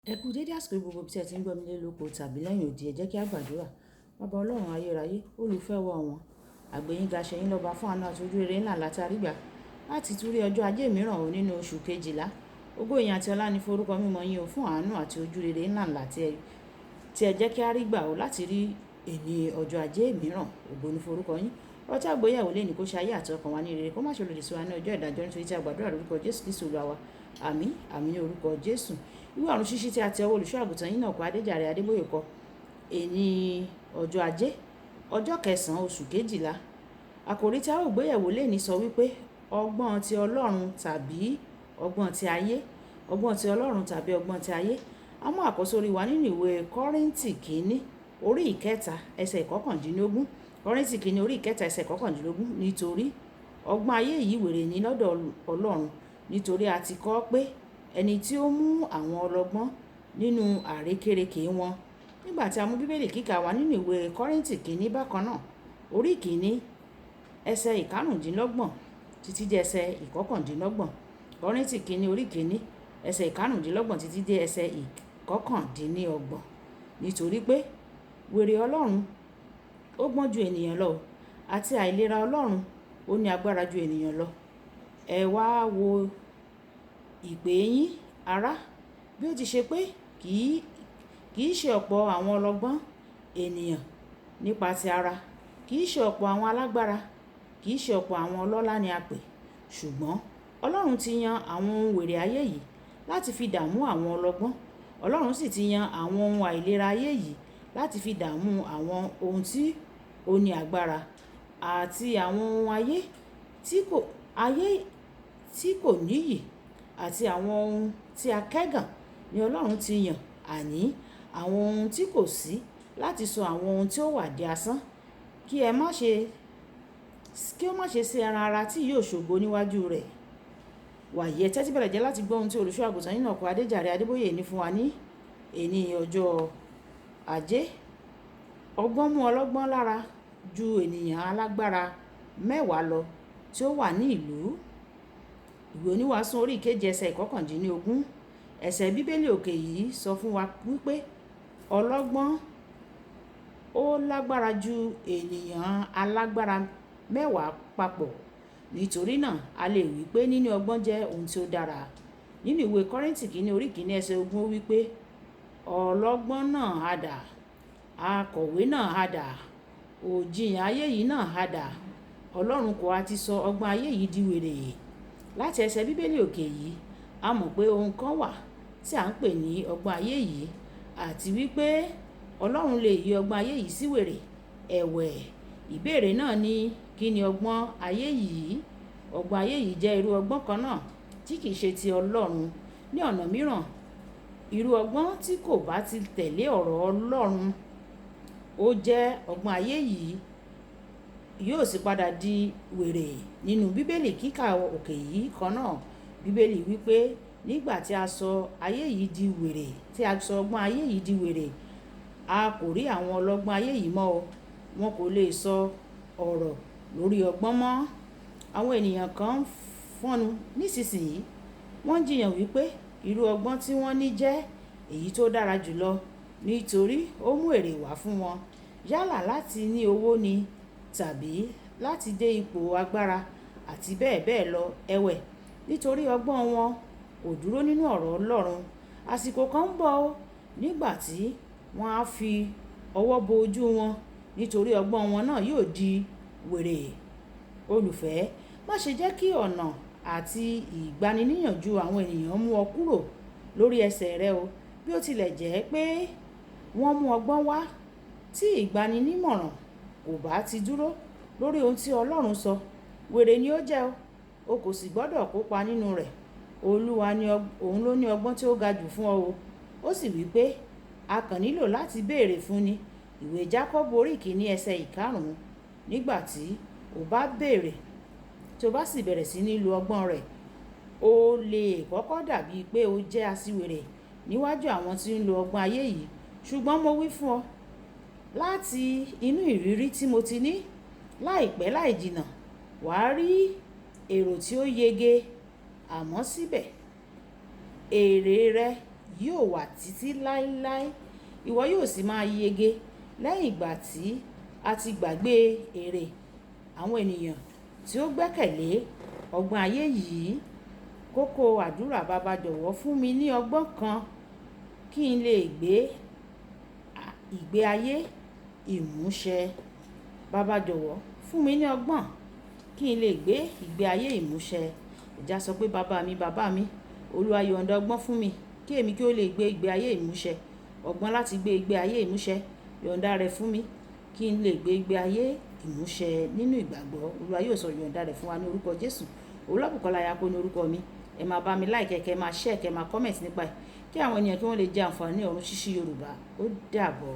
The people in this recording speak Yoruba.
Ẹ kú dédé àsìkò gbogbo bí ẹ ti ń gbọ́ mi lé lóko tàbí lẹ́yìn odi, ẹ jẹ́ kí a gbàdúrà. Baba Ọlọ́run ayérayé, olùfẹ́ wa wọn, àgbẹ̀yìnga ṣẹ̀yìn lọ́ba fún àánú àti ojú rere ńlá látàrí gbà láti tún rí ọjọ́ ajé mìíràn ò nínú oṣù kejìlá. Ògo ìyìn àti ọlá ni forúkọ mímọ́ yín o fún àánú àti ojú rere ńlá tí ẹ jẹ́ kí a rí gbà o láti rí èní ọjọ́ ajé mìíràn. Ògo ni forúkọ yín. Ọjọ́ àgbéyẹ̀wò lé ní kó ṣe ayé àti ọkàn wa ní rere, kó má ṣe lòdì sí wa ní ọjọ́ ìdájọ́ nítorí tí a gbàdúrà lórúkọ Jésù Kristi Olúwa wa. Àmín, àmín ní orúkọ Jésù. Ìwé ọ̀run ṣíṣí tí a ti ọwọ́ olùṣọ́ àgùntàn yín náà kọ Adéjàre Adébóyè kọ èní ọjọ́ ajé ọjọ́ kẹsàn-án oṣù kejìlá. Àkòrí tí a ó gbéyẹ̀wò lénìí sọ wípé ọgbọ́n ti Ọlọ́run tàbí ọgbọ́n ti ayé. Ọgbọ́n ti Ọlọ́run tàbí ọgbọ́n ti ayé. A mú àkọ́sórí wa nínú ìwé Kọ́ríńtì kìíní orí ìkẹta ẹsẹ̀ ìkọkàndínlógún. Kọ́ríńtì kìíní orí ìkẹta ẹsẹ̀ ìkọkàndínlógún. Nítorí ọgbọ́n ayé yìí wèrè ní lọ́dọ̀ Ọlọ́run, nítorí a ti kọ pé ẹni tí ó mú àwọn ọlọ́gbọ́n nínú àrékérekè wọn. Nígbà tí a mú bíbélì kíkà wa nínú ìwé Kọ́ríńtì kìíní bákan náà orí kìíní ẹsẹ̀ ìkarùndínlọ́gbọ̀n títí dé ẹsẹ̀ ìkọkàndínlọ́gbọ̀n. Kọ́ríńtì kìíní orí kìíní ẹsẹ̀ ìkarùndínlọ́gbọ̀n títí dé ẹsẹ̀ ìkọkàndínlọ́gbọ̀n. Nítorí pé wèrè Ọlọ́run ó gbọ́n ju ènìyàn lọ, àti àìlera Ọlọ́run ó ní agbára ju ènìyàn lọ. Ẹ wá wo ìpè yín ará, bí ó ti ṣe pé kì í ṣe ọ̀pọ̀ àwọn ọlọ́gbọ́n ènìyàn nípa ti ara, kì í ṣe ọ̀pọ̀ àwọn alágbára, kì í ṣe ọ̀pọ̀ àwọn ọlọ́lá ni a pè, ṣùgbọ́n Ọlọ́run ti yan àwọn ohun wèrè ayé yìí láti fi dààmú àwọn ọlọ́gbọ́n. Ọlọ́run sì ti yan àwọn ohun àìlera ayé yìí láti fi dààmú àwọn ohun tí ó ní agbára, àti àwọn ohun ayé tí kò níyì àti àwọn ohun tí a kẹ́gàn ni Ọlọ́run ti yàn, àní àwọn ohun tí kò sí, láti sọ àwọn ohun tí ó wà di asán, kí ó má ṣe sí ẹran ara tí yóò ṣògo níwájú rẹ̀. Wàyí ẹ tẹ́tí bẹ̀rẹ̀ jẹ́ láti gbọ́ ohun tí olùṣọ́ àgùntàn yín náà kọ Adéjàre Adébóyè ní fún wa ní èní ọjọ́ ajé. Ọgbọ́n mú ọlọ́gbọ́n lára ju ènìyàn alágbára mẹ́wàá lọ tí ó wà ní ìlú. Ìwé oníwàásù orí ìkeje ẹsẹ̀ ìkọkàndínlógún. Ẹsẹ̀ bíbélì òkè yìí sọ fún wa wípé ọlọ́gbọ́n ó lágbára ju ènìyàn alágbára mẹ́wàá papọ̀. Nítorí náà a lè wí pé níní ọgbọ́n jẹ́ ohun tí ó dára. Nínú ìwé Kọ́ríńtì kìíní orí kìíní ẹsẹ̀ ogún ó wípé ọlọ́gbọ́n náà ha dà, akọ̀wé náà ha dà, òjìyàn ayé yìí náà ha dà. Ọlọ́run kò ha ti sọ ọgbọ́n ayé yìí di wèrè. Láti ẹsẹ̀ bíbélì òkè yìí a mọ̀ pé ohun kan wà tí à ń pè ní ọgbọ́n ayé yìí, àti wípé Ọlọ́run lè yí ọgbọ́n ayé yìí sí wèrè. Ẹ̀wẹ̀, ìbéèrè náà ni kí ni ọgbọ́n ayé yìí? Ọgbọ́n ayé yìí jẹ́ irú ọgbọ́n kan náà tí kìí ṣe ti Ọlọ́run. Ní ọ̀nà mìíràn, irú ọgbọ́n tí kò bá ti tẹ̀lé ọ̀rọ̀ Ọlọ́run ó jẹ́ ọgbọ́n ayé yìí yóò sì padà di wèrè. Nínú bíbélì kíkà òkè yìí kan náà, bíbélì wípé nígbà tí a sọ ayé yìí di wèrè, tí a sọ ọgbọ́n ayé yìí di wèrè, a kò rí àwọn ọlọ́gbọ́n ayé yìí mọ́ o. Wọn kò lè sọ ọ̀rọ̀ lórí ọgbọ́n mọ́. Àwọn ènìyàn kan ń fọ́nu nísinsìnyí, wọ́n jiyàn wípé irú ọgbọ́n tí wọ́n ní jẹ́ èyí tó dára jùlọ nítorí ó mú èrè wá fún wọn, yálà láti ní owó ni tàbí láti dé ipò agbára àti bẹ́ẹ̀ bẹ́ẹ̀ lọ. Ẹ̀wẹ̀, nítorí ọgbọ́n wọn kò dúró nínú ọ̀rọ̀ Ọlọ́run. Àsìkò kan ń bọ̀ ó nígbà tí wọ́n á fi ọwọ́ bo ojú wọn, nítorí ọgbọ́n wọn náà yóò di wèrè. Olùfẹ́, má ṣe jẹ́ kí ọ̀nà àti ìgbaniníyànjú àwọn ènìyàn mú ọ kúrò lórí ẹsẹ̀ rẹ o. Bí ó tilẹ̀ jẹ́ pé wọ́n mú ọgbọ́n wá, tí ìgbaninímọ̀ràn kò bá ti dúró lórí ohun tí Ọlọ́run sọ, wèrè ni ó jẹ́ o kò sì gbọ́dọ̀ kópa nínú rẹ̀. Olúwa ni òun ló ní ọgbọ́n tí ó ga jù fún ọ o. Ó sì wí pé a kàn nílò láti béèrè fún ni. Ìwé Jákọ́bù orí kìíní ẹsẹ̀ ìkarùn-ún. Nígbà tí o bá béèrè, tí o bá sì bẹ̀rẹ̀ sí ní lo ọgbọ́n rẹ̀, ó lè kọ́kọ́ dàbí pé o jẹ́ aṣiwèrè níwájú àwọn tí ń lo ọgbọ́n ayé yìí. Ṣùgbọ́n mo wí fún ọ láti inú ìrírí tí mo ti ní, láìpẹ́ láì jìnnà wàá rí èrò tí ó yege, àmọ́ síbẹ̀ èrè rẹ yóò wà títí láéláé. Ìwọ yóò sì máa yege lẹ́yìn ìgbà tí a ti gbàgbé èrè àwọn ènìyàn tí ó gbẹ́kẹ̀lé ọgbọ́n ayé yìí. Kókó àdúrà: Baba jọ̀wọ́ fún mi ní ọgbọ́n kan kí n lè gbé ìgbé ayé ìmúṣẹ. Baba jọ̀wọ́ fún mi ní ọgbọ́n kí n lè gbé ìgbé ayé ìmúṣẹ. Ìjà sọ pé bàbá mi, Olúwa yọ̀ǹda ọgbọ́n fún mi kí èmi kí ó lè gbé ìgbé ayé ìmúṣẹ. Ọgbọ́n láti gbé ìgbé ayé ìmúṣẹ, yọ̀ǹda rẹ̀ fún mi kí n lè gbé ìgbé ayé ìmúṣẹ nínú ìgbàgbọ́. Olúwa yóò sọ yọ̀ǹda rẹ̀ fún wa ní orúkọ Jésù. Olúwabùkọ́lá Ayápò ní orúkọ mi. Ẹ máa bá mi like, kẹ́ máa share, kẹ́ máa comment nípa ẹ̀ kí àwọn ènìyàn kí wọ́n lè jẹ àǹfààní ọ̀run ṣíṣí Yorùbá. Ó dàbọ̀.